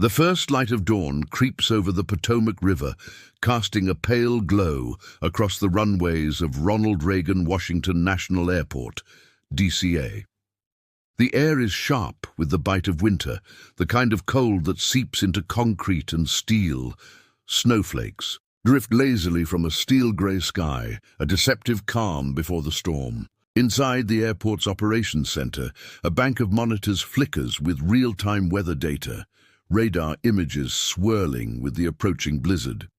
The first light of dawn creeps over the Potomac River, casting a pale glow across the runways of Ronald Reagan Washington National Airport, DCA. The air is sharp with the bite of winter, the kind of cold that seeps into concrete and steel. Snowflakes drift lazily from a steel-grey sky, a deceptive calm before the storm. Inside the airport's operations center, a bank of monitors flickers with real-time weather data, radar images swirling with the approaching blizzard.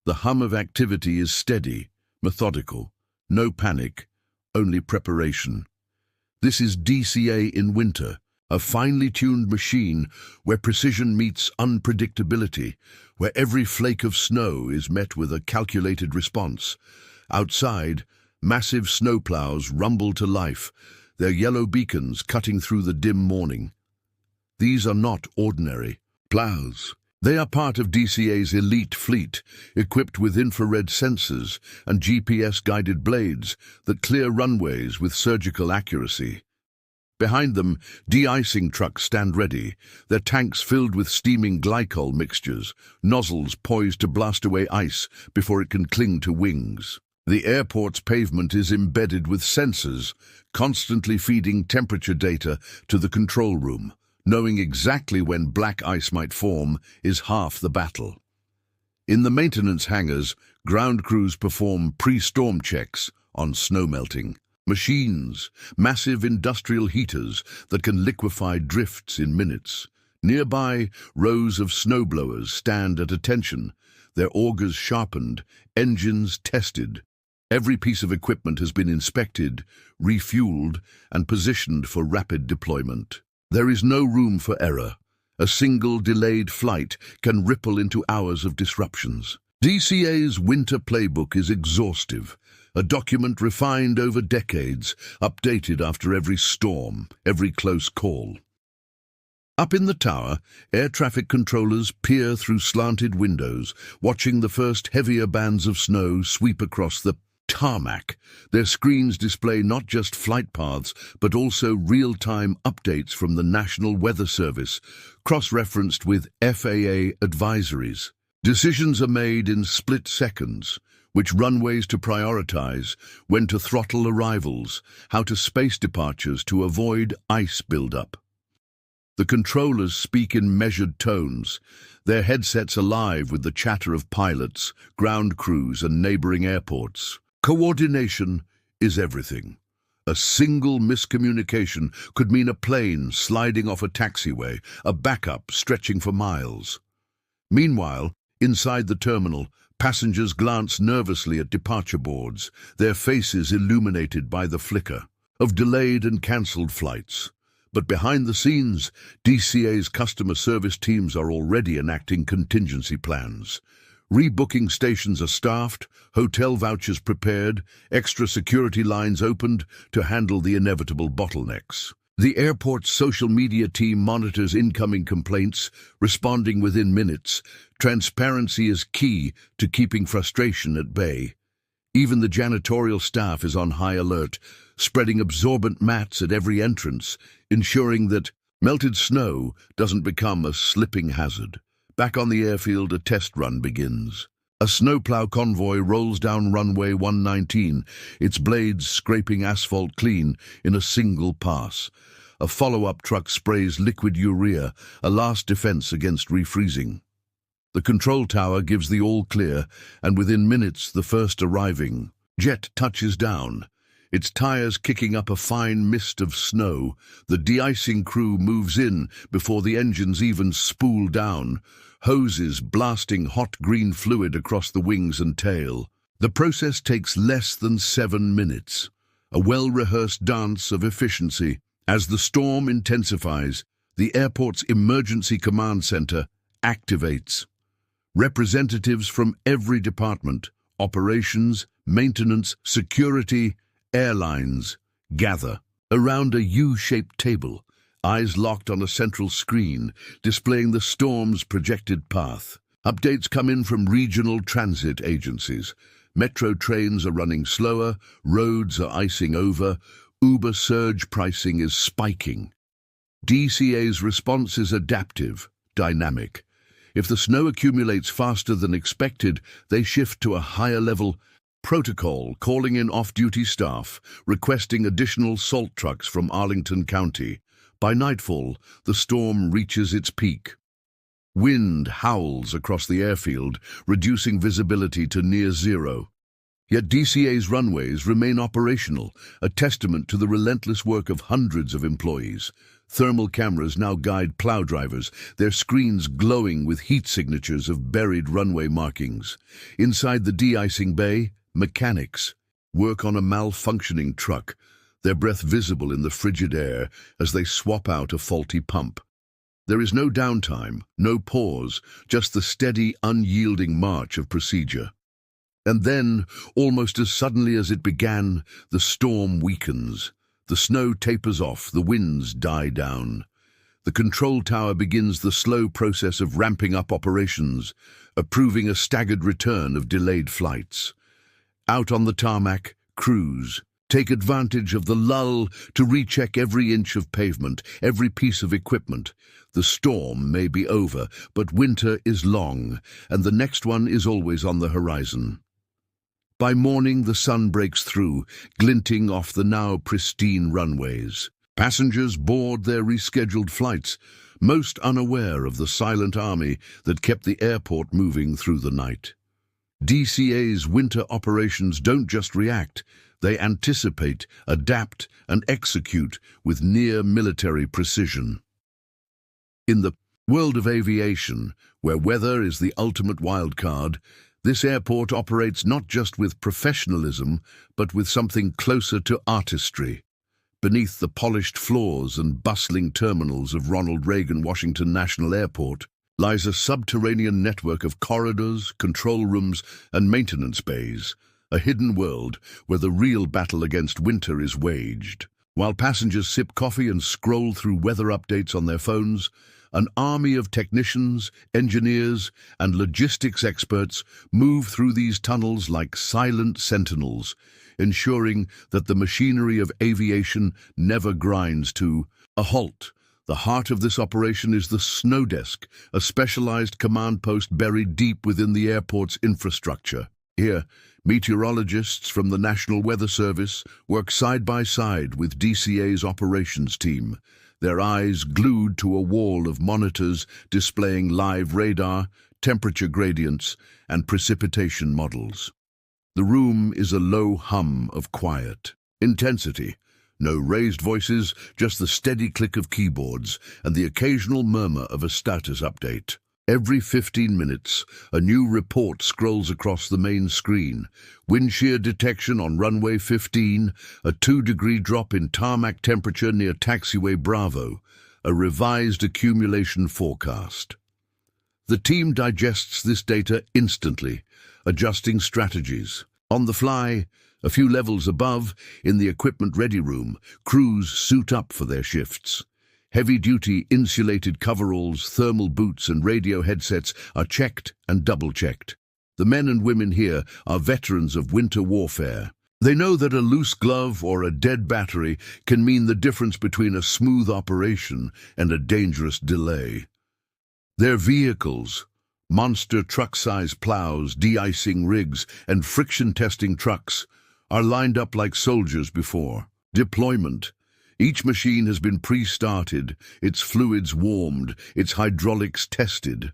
The hum of activity is steady, methodical, no panic, only preparation. This is DCA in winter, a finely tuned machine where precision meets unpredictability, where every flake of snow is met with a calculated response. Outside, massive snowplows rumble to life, their yellow beacons cutting through the dim morning. These are not ordinary plows. They are part of DCA's elite fleet, equipped with infrared sensors and GPS-guided blades that clear runways with surgical accuracy. Behind them, de-icing trucks stand ready, their tanks filled with steaming glycol mixtures, nozzles poised to blast away ice before it can cling to wings. The airport's pavement is embedded with sensors, constantly feeding temperature data to the control room. Knowing exactly when black ice might form is half the battle. In the maintenance hangars, ground crews perform pre-storm checks on snow melting. Machines, massive industrial heaters that can liquefy drifts in minutes. Nearby, rows of snowblowers stand at attention, their augers sharpened, engines tested. Every piece of equipment has been inspected, refueled, and positioned for rapid deployment. There is no room for error. A single delayed flight can ripple into hours of disruptions. DCA's winter playbook is exhaustive, a document refined over decades, updated after every storm, every close call. Up in the tower, air traffic controllers peer through slanted windows, watching the first heavier bands of snow sweep across the tarmac. Their screens display not just flight paths, but also real-time updates from the National Weather Service, cross-referenced with FAA advisories. Decisions are made in split seconds, which runways to prioritize, when to throttle arrivals, how to space departures to avoid ice buildup. The controllers speak in measured tones, their headsets alive with the chatter of pilots, ground crews, and neighboring airports. Coordination is everything. A single miscommunication could mean a plane sliding off a taxiway, a backup stretching for miles. Meanwhile, inside the terminal, passengers glance nervously at departure boards, their faces illuminated by the flicker of delayed and cancelled flights. But behind the scenes, DCA's customer service teams are already enacting contingency plans. Rebooking stations are staffed, hotel vouchers prepared, extra security lines opened to handle the inevitable bottlenecks. The airport's social media team monitors incoming complaints, responding within minutes. Transparency is key to keeping frustration at bay. Even the janitorial staff is on high alert, spreading absorbent mats at every entrance, ensuring that melted snow doesn't become a slipping hazard. Back on the airfield, a test run begins. A snowplow convoy rolls down runway 119, its blades scraping asphalt clean in a single pass. A follow-up truck sprays liquid urea, a last defense against refreezing. The control tower gives the all-clear, and within minutes the first arriving jet touches down. Its tires kicking up a fine mist of snow, the de-icing crew moves in before the engines even spool down, hoses blasting hot green fluid across the wings and tail. The process takes less than 7 minutes, a well-rehearsed dance of efficiency. As the storm intensifies, the airport's emergency command center activates. Representatives from every department, operations, maintenance, security, airlines, gather around a U-shaped table, eyes locked on a central screen displaying the storm's projected path. Updates come in from regional transit agencies. Metro trains are running slower, roads are icing over, Uber surge pricing is spiking. DCA's response is adaptive, dynamic. If the snow accumulates faster than expected, they shift to a higher level protocol, calling in off-duty staff, requesting additional salt trucks from Arlington County. By nightfall, the storm reaches its peak. Wind howls across the airfield, reducing visibility to near zero. Yet DCA's runways remain operational, a testament to the relentless work of hundreds of employees. Thermal cameras now guide plow drivers, their screens glowing with heat signatures of buried runway markings. Inside the de-icing bay, mechanics work on a malfunctioning truck, their breath visible in the frigid air as they swap out a faulty pump. There is no downtime, no pause, just the steady, unyielding march of procedure. And then, almost as suddenly as it began, the storm weakens. The snow tapers off, the winds die down. The control tower begins the slow process of ramping up operations, approving a staggered return of delayed flights. Out on the tarmac, crews take advantage of the lull to recheck every inch of pavement, every piece of equipment. The storm may be over, but winter is long, and the next one is always on the horizon. By morning, the sun breaks through, glinting off the now pristine runways. Passengers board their rescheduled flights, most unaware of the silent army that kept the airport moving through the night. DCA's winter operations don't just react, they anticipate, adapt, and execute with near-military precision. In the world of aviation, where weather is the ultimate wildcard, this airport operates not just with professionalism, but with something closer to artistry. Beneath the polished floors and bustling terminals of Ronald Reagan Washington National Airport lies a subterranean network of corridors, control rooms, and maintenance bays, a hidden world where the real battle against winter is waged. While passengers sip coffee and scroll through weather updates on their phones, an army of technicians, engineers, and logistics experts move through these tunnels like silent sentinels, ensuring that the machinery of aviation never grinds to a halt. The heart of this operation is the snow desk, a specialized command post buried deep within the airport's infrastructure. Here, meteorologists from the National Weather Service work side by side with DCA's operations team, their eyes glued to a wall of monitors displaying live radar, temperature gradients, and precipitation models. The room is a low hum of quiet intensity. No raised voices, just the steady click of keyboards and the occasional murmur of a status update. Every 15 minutes, a new report scrolls across the main screen. Wind shear detection on runway 15, a 2-degree drop in tarmac temperature near taxiway Bravo, a revised accumulation forecast. The team digests this data instantly, adjusting strategies. On the fly, a few levels above, in the equipment-ready room, crews suit up for their shifts. Heavy-duty insulated coveralls, thermal boots, and radio headsets are checked and double-checked. The men and women here are veterans of winter warfare. They know that a loose glove or a dead battery can mean the difference between a smooth operation and a dangerous delay. Their vehicles, monster truck-sized plows, de-icing rigs, and friction-testing trucks, are lined up like soldiers before deployment. Each machine has been pre-started, its fluids warmed, its hydraulics tested.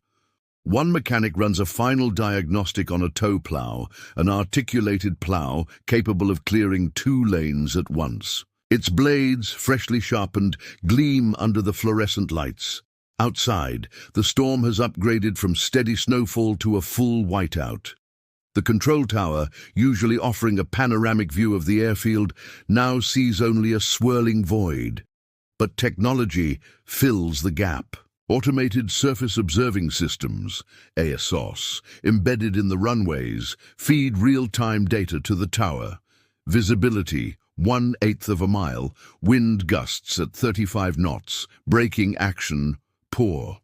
One mechanic runs a final diagnostic on a tow plow, an articulated plow capable of clearing 2 lanes at once. Its blades, freshly sharpened, gleam under the fluorescent lights. Outside, the storm has upgraded from steady snowfall to a full whiteout. The control tower, usually offering a panoramic view of the airfield, now sees only a swirling void. But technology fills the gap. Automated surface observing systems, ASOS, embedded in the runways, feed real-time data to the tower. Visibility, 1/8 of a mile, wind gusts at 35 knots, braking action, poor.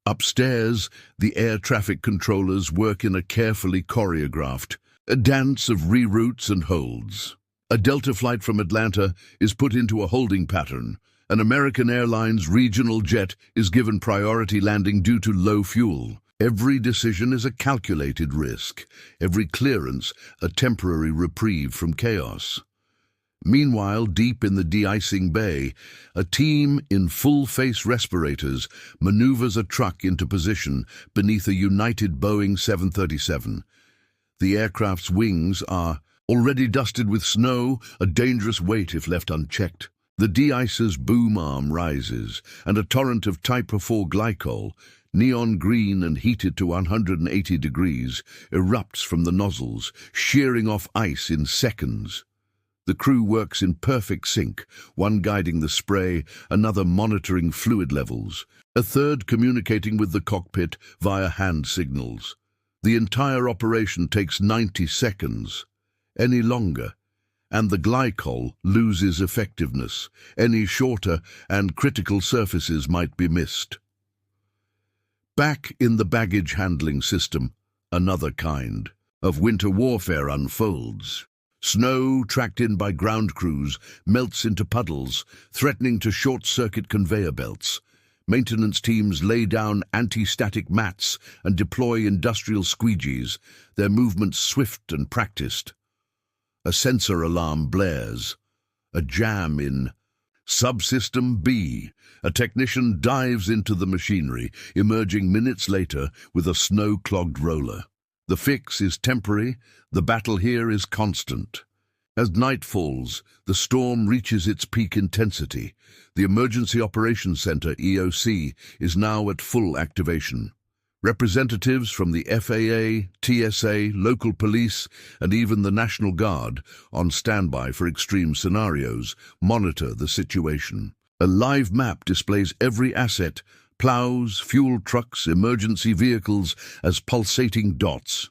Upstairs, the air traffic controllers work in a carefully choreographed dance of reroutes and holds. A Delta flight from Atlanta is put into a holding pattern, An American Airlines regional jet is given priority landing due to low fuel. Every decision is a calculated risk. Every clearance, a temporary reprieve from chaos. Meanwhile, deep in the de-icing bay, a team in full-face respirators maneuvers a truck into position beneath a United Boeing 737. The aircraft's wings are already dusted with snow, a dangerous weight if left unchecked. The de-icer's boom arm rises, and a torrent of Type 4 glycol, neon green and heated to 180 degrees, erupts from the nozzles, shearing off ice in seconds. The crew works in perfect sync, one guiding the spray, another monitoring fluid levels, a third communicating with the cockpit via hand signals. The entire operation takes 90 seconds. Any longer, and the glycol loses effectiveness. Any shorter, and critical surfaces might be missed. Back in the baggage handling system, another kind of winter warfare unfolds. Snow, tracked in by ground crews, melts into puddles, threatening to short-circuit conveyor belts. Maintenance teams lay down anti-static mats and deploy industrial squeegees, their movements swift and practiced. A sensor alarm blares. A jam in Subsystem B. A technician dives into the machinery, emerging minutes later with a snow-clogged roller. The fix is temporary, the battle here is constant. As night falls, the storm reaches its peak intensity. The Emergency Operations Center, EOC, is now at full activation. Representatives from the FAA, TSA, local police, and even the National Guard, on standby for extreme scenarios, monitor the situation. A live map displays every asset, plows, fuel trucks, emergency vehicles, as pulsating dots.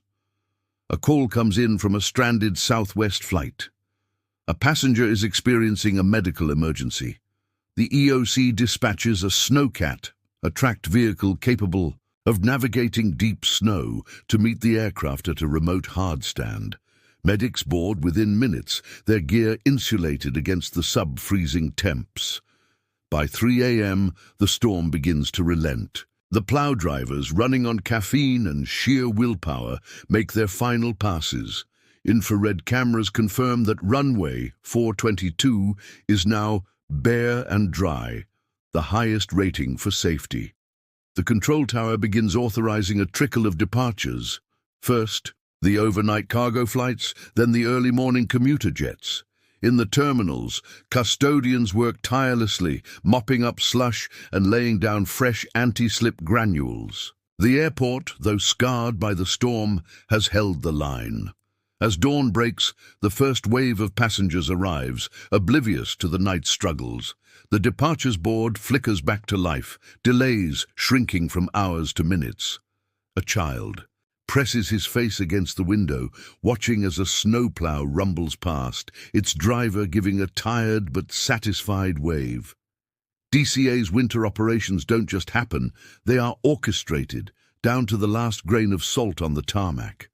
A call comes in from a stranded Southwest flight. A passenger is experiencing a medical emergency. The EOC dispatches a snowcat, a tracked vehicle capable of navigating deep snow to meet the aircraft at a remote hardstand. Medics board within minutes, their gear insulated against the sub-freezing temps. By 3 a.m., the storm begins to relent. The plow drivers, running on caffeine and sheer willpower, make their final passes. Infrared cameras confirm that runway 422 is now bare and dry, the highest rating for safety. The control tower begins authorizing a trickle of departures. First, the overnight cargo flights, then the early morning commuter jets. In the terminals, custodians work tirelessly, mopping up slush and laying down fresh anti-slip granules. The airport, though scarred by the storm, has held the line. As dawn breaks, the first wave of passengers arrives, oblivious to the night's struggles. The departures board flickers back to life, delays shrinking from hours to minutes. A child presses his face against the window, watching as a snowplow rumbles past, its driver giving a tired but satisfied wave. DCA's winter operations don't just happen, they are orchestrated, down to the last grain of salt on the tarmac.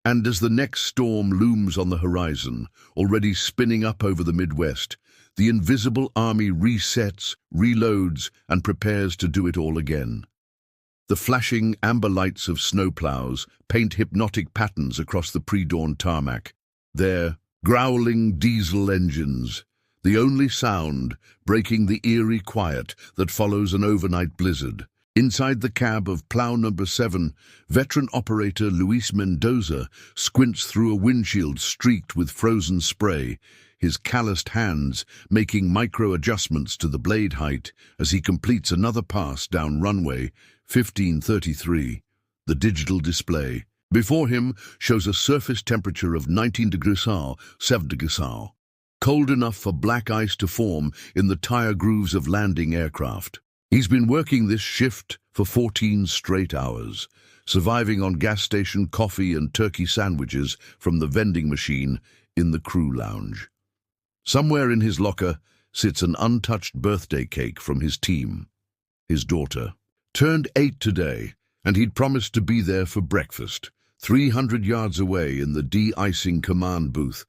And as the next storm looms on the horizon, already spinning up over the Midwest, the invisible army resets, reloads, and prepares to do it all again. The flashing amber lights of snowplows paint hypnotic patterns across the pre-dawn tarmac. Their growling diesel engines, the only sound breaking the eerie quiet that follows an overnight blizzard. Inside the cab of plow number 7, veteran operator Luis Mendoza squints through a windshield streaked with frozen spray, his calloused hands making micro-adjustments to the blade height as he completes another pass down runway 1533. The digital display before him shows a surface temperature of 19 degrees Celsius, 7 degrees Celsius, cold enough for black ice to form in the tire grooves of landing aircraft. He's been working this shift for 14 straight hours, surviving on gas station coffee and turkey sandwiches from the vending machine in the crew lounge. Somewhere in his locker sits an untouched birthday cake from his team. His daughter turned 8 today, and he'd promised to be there for breakfast, 300 yards away in the de-icing command booth,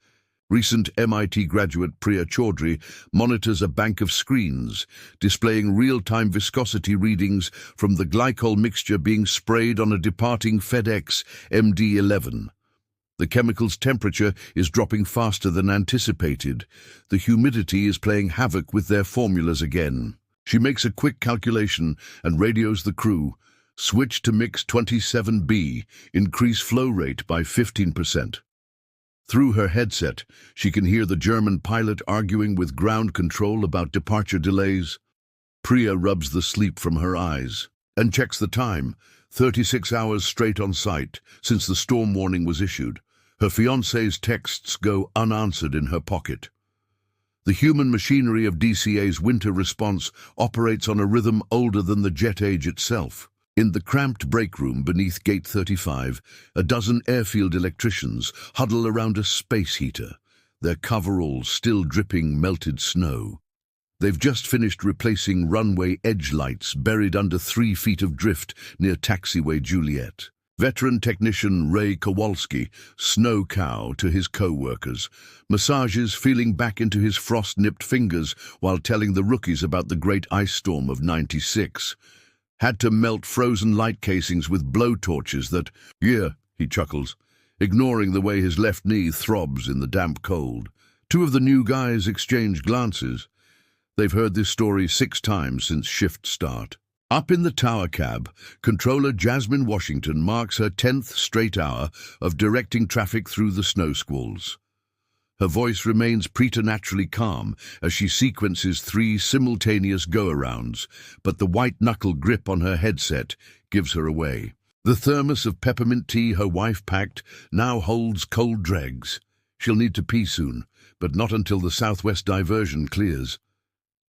Recent MIT graduate Priya Chaudhry monitors a bank of screens, displaying real-time viscosity readings from the glycol mixture being sprayed on a departing FedEx MD-11. The chemical's temperature is dropping faster than anticipated. The humidity is playing havoc with their formulas again. She makes a quick calculation and radios the crew. Switch to mix 27B, increase flow rate by 15%. Through her headset, she can hear the German pilot arguing with ground control about departure delays. Priya rubs the sleep from her eyes and checks the time, 36 hours straight on site since the storm warning was issued. Her fiancé's texts go unanswered in her pocket. The human machinery of DCA's winter response operates on a rhythm older than the jet age itself. In the cramped break room beneath Gate 35, a dozen Airfield electricians huddle around a space heater, their coveralls still dripping melted snow. They've just finished replacing runway edge lights buried under 3 feet of drift near taxiway Juliet. Veteran technician Ray Kowalski, snow cow to his co-workers, massages feeling back into his frost-nipped fingers while telling the rookies about the great ice storm of '96. Had to melt frozen light casings with blowtorches that, yeah, he chuckles, ignoring the way his left knee throbs in the damp cold. 2 of the new guys exchange glances. They've heard this story 6 times since shift start. Up in the tower cab, Controller Jasmine Washington marks her 10th straight hour of directing traffic through the snow squalls. Her voice remains preternaturally calm as she sequences 3 simultaneous go-arounds, but the white-knuckle grip on her headset gives her away. The thermos of peppermint tea her wife packed now holds cold dregs. She'll need to pee soon, but not until the southwest diversion clears.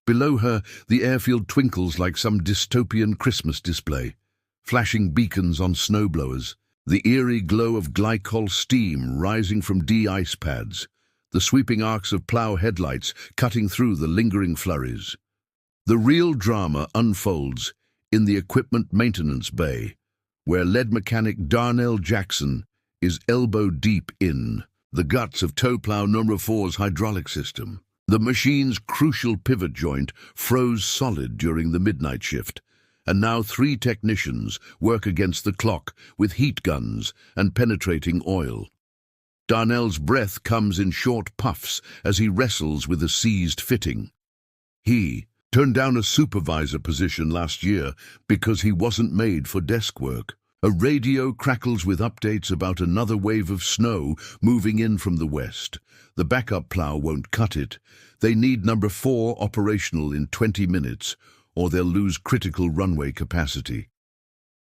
Below her, the airfield twinkles like some dystopian Christmas display, flashing beacons on snowblowers, the eerie glow of glycol steam rising from de-ice pads, the sweeping arcs of plow headlights cutting through the lingering flurries. The real drama unfolds in the equipment maintenance bay, where lead mechanic Darnell Jackson is elbow-deep in the guts of snowplow number 4's hydraulic system. The machine's crucial pivot joint froze solid during the midnight shift, and now 3 technicians work against the clock with heat guns and penetrating oil. Darnell's breath comes in short puffs as he wrestles with a seized fitting. He turned down a supervisor position last year because he wasn't made for desk work. A radio crackles with updates about another wave of snow moving in from the west. The backup plow won't cut it. They need number 4 operational in 20 minutes, or they'll lose critical runway capacity.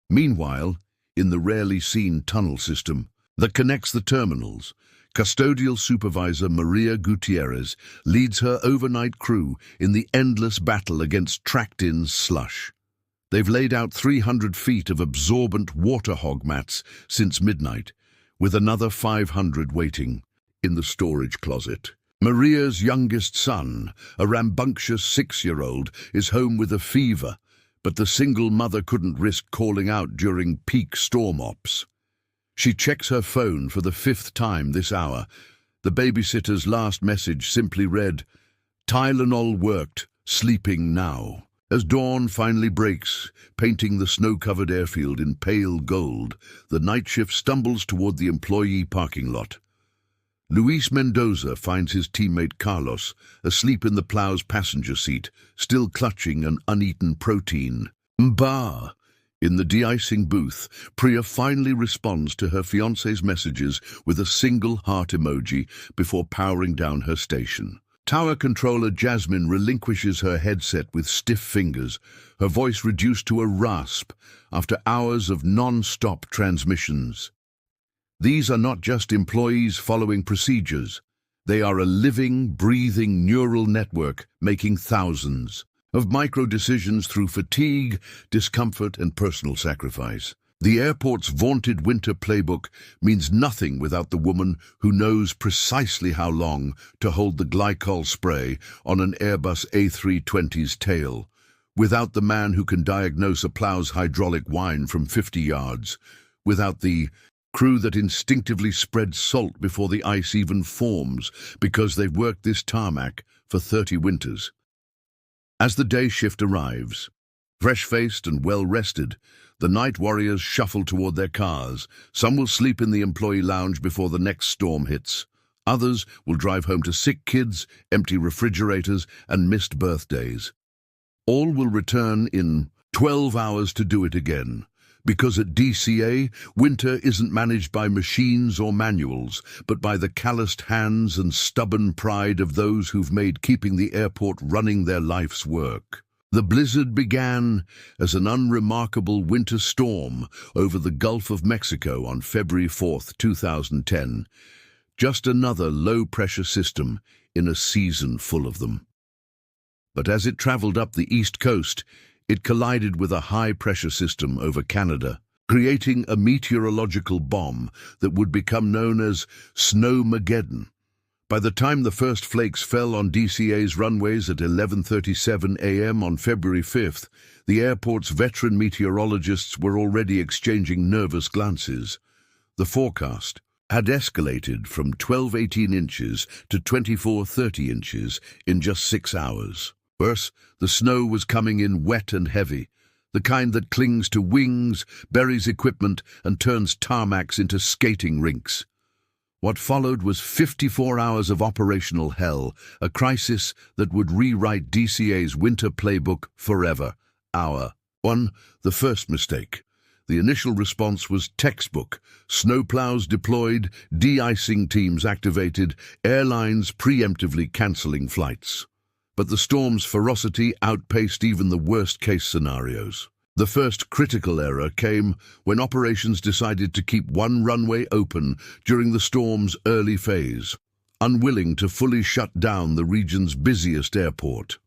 Meanwhile, in the rarely seen tunnel system that connects the terminals, custodial supervisor Maria Gutierrez leads her overnight crew in the endless battle against tracked-in slush. They've laid out 300 feet of absorbent water hog mats since midnight, with another 500 waiting in the storage closet. Maria's youngest son, a rambunctious 6-year-old, is home with a fever, but the single mother couldn't risk calling out during peak storm ops. She checks her phone for the 5th time this hour. The babysitter's last message simply read, "Tylenol worked, sleeping now." As dawn finally breaks, painting the snow-covered airfield in pale gold, the night shift stumbles toward the employee parking lot. Luis Mendoza finds his teammate Carlos asleep in the plow's passenger seat, still clutching an uneaten protein. Bah! In the de-icing booth, Priya finally responds to her fiancé's messages with a single heart emoji before powering down her station. Tower controller Jasmine relinquishes her headset with stiff fingers, her voice reduced to a rasp after hours of non-stop transmissions. These are not just employees following procedures. They are a living, breathing neural network making thousands of micro-decisions through fatigue, discomfort, and personal sacrifice. The airport's vaunted winter playbook means nothing without the woman who knows precisely how long to hold the glycol spray on an Airbus A320's tail, without the man who can diagnose a plow's hydraulic whine from 50 yards, without the Crew that instinctively spread salt before the ice even forms because they've worked this tarmac for 30 winters. As the day shift arrives, fresh-faced and well-rested, the night warriors shuffle toward their cars. Some will sleep in the employee lounge before the next storm hits. Others will drive home to sick kids, empty refrigerators, and missed birthdays. All will return in 12 hours to do it again. Because at DCA, winter isn't managed by machines or manuals, but by the calloused hands and stubborn pride of those who've made keeping the airport running their life's work. The blizzard began as an unremarkable winter storm over the Gulf of Mexico on February 4, 2010. Just another low-pressure system in a season full of them. But as it traveled up the east coast, it collided with a high-pressure system over Canada, creating a meteorological bomb that would become known as Snowmageddon. By the time the first flakes fell on DCA's runways at 11:37 a.m. on February 5th, the airport's veteran meteorologists were already exchanging nervous glances. The forecast had escalated from 12-18 inches to 24-30 inches in just 6 hours. Worse, the snow was coming in wet and heavy, the kind that clings to wings, buries equipment, and turns tarmacs into skating rinks. What followed was 54 hours of operational hell, a crisis that would rewrite DCA's winter playbook forever. Hour 1. The first mistake. The initial response was textbook. Snowplows deployed, de-icing teams activated, airlines preemptively cancelling flights. But the storm's ferocity outpaced even the worst-case scenarios. The first critical error came when operations decided to keep one runway open during the storm's early phase, unwilling to fully shut down the region's busiest airport.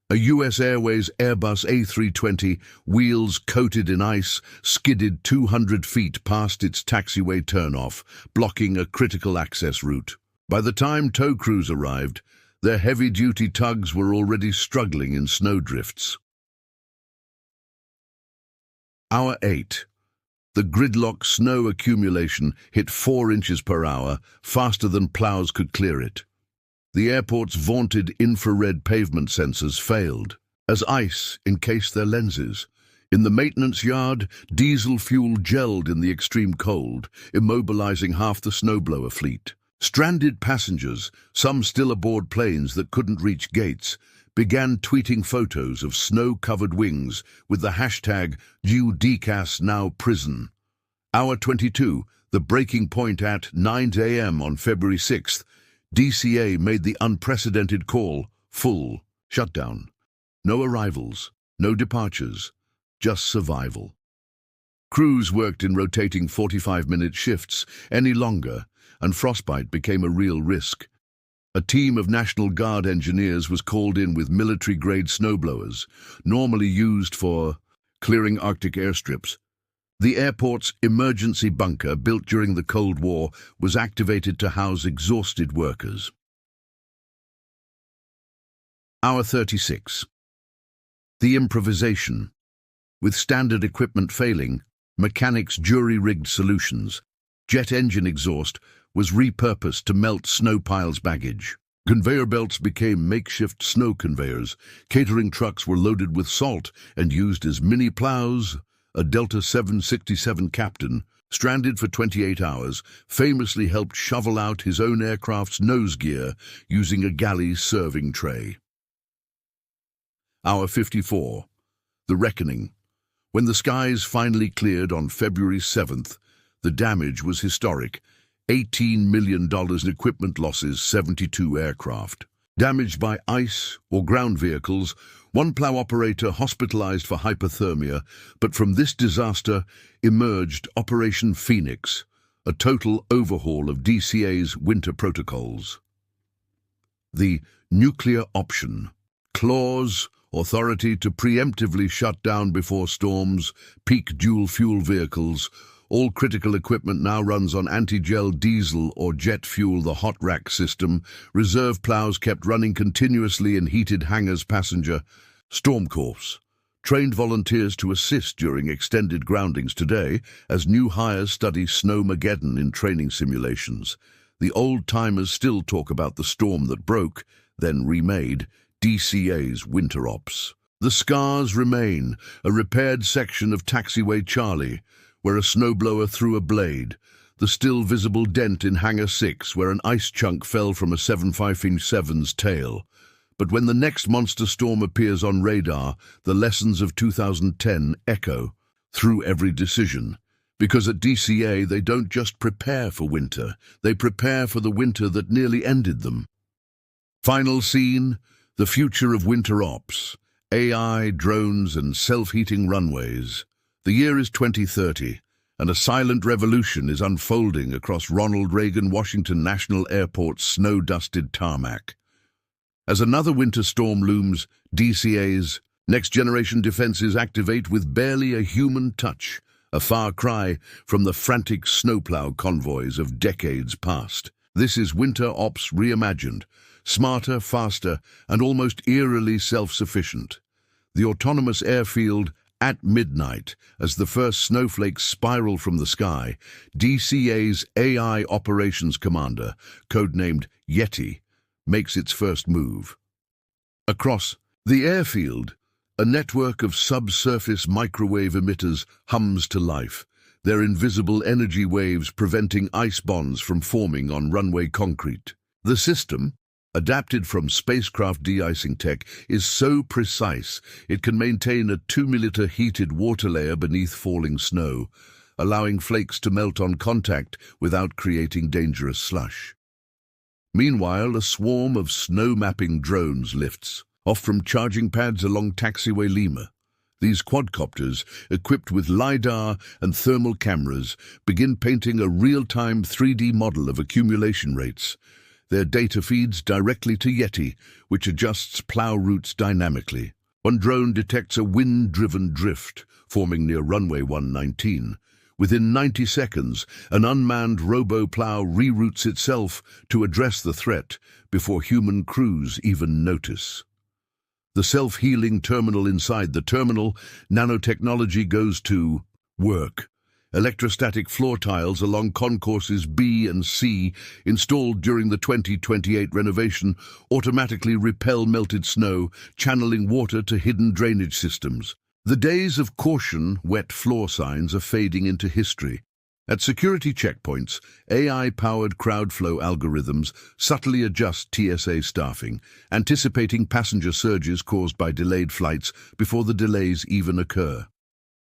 A U.S. Airways Airbus A320, wheels coated in ice, skidded 200 feet past its taxiway turnoff, blocking a critical access route. By the time tow crews arrived, their heavy-duty tugs were already struggling in snowdrifts. Hour 8. The gridlock snow accumulation hit 4 inches per hour, faster than plows could clear it. The airport's vaunted infrared pavement sensors failed, as ice encased their lenses. In the maintenance yard, diesel fuel gelled in the extreme cold, immobilizing half the snowblower fleet. Stranded passengers, some still aboard planes that couldn't reach gates, began tweeting photos of snow-covered wings with the hashtag #DCASNowPrison. Hour 22, the breaking point at 9 a.m. on February 6th, DCA made the unprecedented call, full shutdown. No arrivals, no departures, just survival. Crews worked in rotating 45-minute shifts. Any longer, and frostbite became a real risk. A team of National Guard engineers was called in with military-grade snowblowers, normally used for clearing Arctic airstrips. The airport's emergency bunker, built during the Cold War, was activated to house exhausted workers. Hour 36. The improvisation. With standard equipment failing, mechanics jury-rigged solutions. Jet engine exhaust was repurposed to melt snow piles baggage. Conveyor belts became makeshift snow conveyors. Catering trucks were loaded with salt and used as mini plows. A Delta 767 captain, stranded for 28 hours, famously helped shovel out his own aircraft's nose gear using a galley serving tray. Hour 54. The reckoning. When the skies finally cleared on February 7th, the damage was historic. $18 million in equipment losses, 72 aircraft. Damaged by ice or ground vehicles, one plow operator hospitalized for hypothermia, but from this disaster emerged Operation Phoenix, a total overhaul of DCA's winter protocols. The nuclear option clause, authority to preemptively shut down before storms, peak dual-fuel vehicles. All critical equipment now runs on anti-gel diesel or jet fuel, the hot rack system. Reserve plows kept running continuously in heated hangars. Passenger storm course. trained volunteers to assist during extended groundings today as new hires study Snowmageddon in training simulations. The old-timers still talk about the storm that broke, then remade, DCA's winter ops. The scars remain, a repaired section of Taxiway Charlie, where a snowblower threw a blade, the still visible dent in Hangar 6, where an ice chunk fell from a 75-inch tail. But when the next monster storm appears on radar, the lessons of 2010 echo through every decision. Because at DCA, they don't just prepare for winter, they prepare for the winter that nearly ended them. Final scene, the future of winter ops. AI, drones, and self-heating runways. The year is 2030, and a silent revolution is unfolding across Ronald Reagan Washington National Airport's snow-dusted tarmac. As another winter storm looms, DCA's next-generation defenses activate with barely a human touch, a far cry from the frantic snowplow convoys of decades past. This is winter ops reimagined, smarter, faster, and almost eerily self-sufficient. The autonomous airfield at midnight, as the first snowflakes spiral from the sky, DCA's AI operations commander, codenamed Yeti, makes its first move. Across the airfield, a network of subsurface microwave emitters hums to life, their invisible energy waves preventing ice bonds from forming on runway concrete. The system, adapted from spacecraft de-icing tech, is so precise it can maintain a 2 mm heated water layer beneath falling snow, allowing flakes to melt on contact without creating dangerous slush. Meanwhile, a swarm of snow-mapping drones lifts off from charging pads along Taxiway Lima. These quadcopters, equipped with LiDAR and thermal cameras, begin painting a real-time 3D model of accumulation rates. Their data feeds directly to Yeti, which adjusts plow routes dynamically. One drone detects a wind-driven drift forming near runway 119. Within 90 seconds, an unmanned robo-plow reroutes itself to address the threat before human crews even notice. The self-healing terminal inside the terminal, nanotechnology goes to work. Electrostatic floor tiles along concourses B and C, installed during the 2028 renovation, automatically repel melted snow, channeling water to hidden drainage systems. The days of caution, wet floor signs are fading into history. At security checkpoints, AI-powered crowd-flow algorithms subtly adjust TSA staffing, anticipating passenger surges caused by delayed flights before the delays even occur.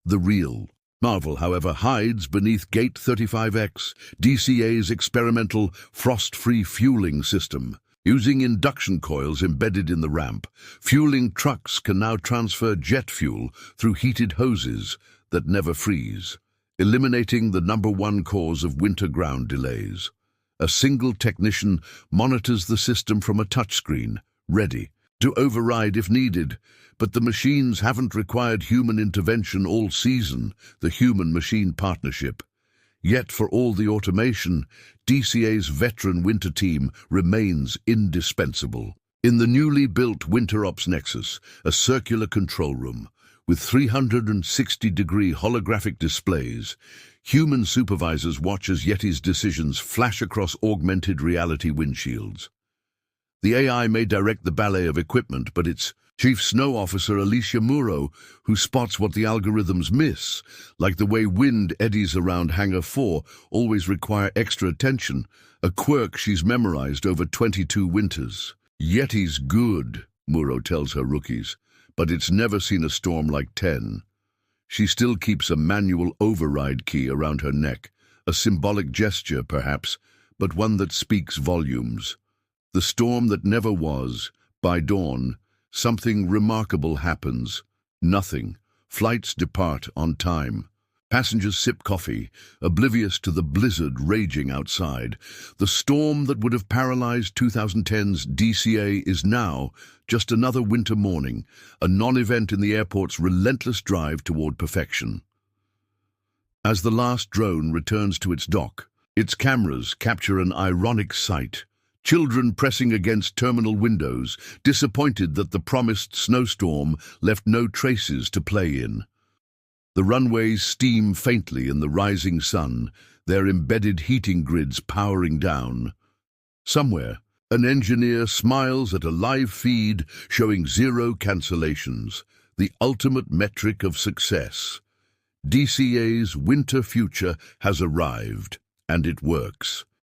The real marvel, however, hides beneath Gate 35X, DCA's experimental frost-free fueling system. Using induction coils embedded in the ramp, fueling trucks can now transfer jet fuel through heated hoses that never freeze, eliminating the #1 cause of winter ground delays. A single technician monitors the system from a touchscreen, ready to override if needed, but the machines haven't required human intervention all season, the human-machine partnership. Yet for all the automation, DCA's veteran winter team remains indispensable. In the newly built Winter Ops Nexus, a circular control room, with 360-degree holographic displays, human supervisors watch as Yeti's decisions flash across augmented reality windshields. The AI may direct the ballet of equipment, but it's Chief Snow Officer Alicia Muro who spots what the algorithms miss, like the way wind eddies around Hangar 4 always require extra attention, a quirk she's memorized over 22 winters. Yeti's good, Muro tells her rookies, but it's never seen a storm like 10. She still keeps a manual override key around her neck, a symbolic gesture perhaps, but one that speaks volumes. The storm that never was. By dawn, something remarkable happens. Nothing. Flights depart on time. Passengers sip coffee, oblivious to the blizzard raging outside. The storm that would have paralyzed 2010's DCA is now just another winter morning, a non-event in the airport's relentless drive toward perfection. As the last drone returns to its dock, its cameras capture an ironic sight. Children pressing against terminal windows, disappointed that the promised snowstorm left no traces to play in. The runways steam faintly in the rising sun, their embedded heating grids powering down. Somewhere, an engineer smiles at a live feed showing 0 cancellations, the ultimate metric of success. DCA's winter future has arrived, and it works.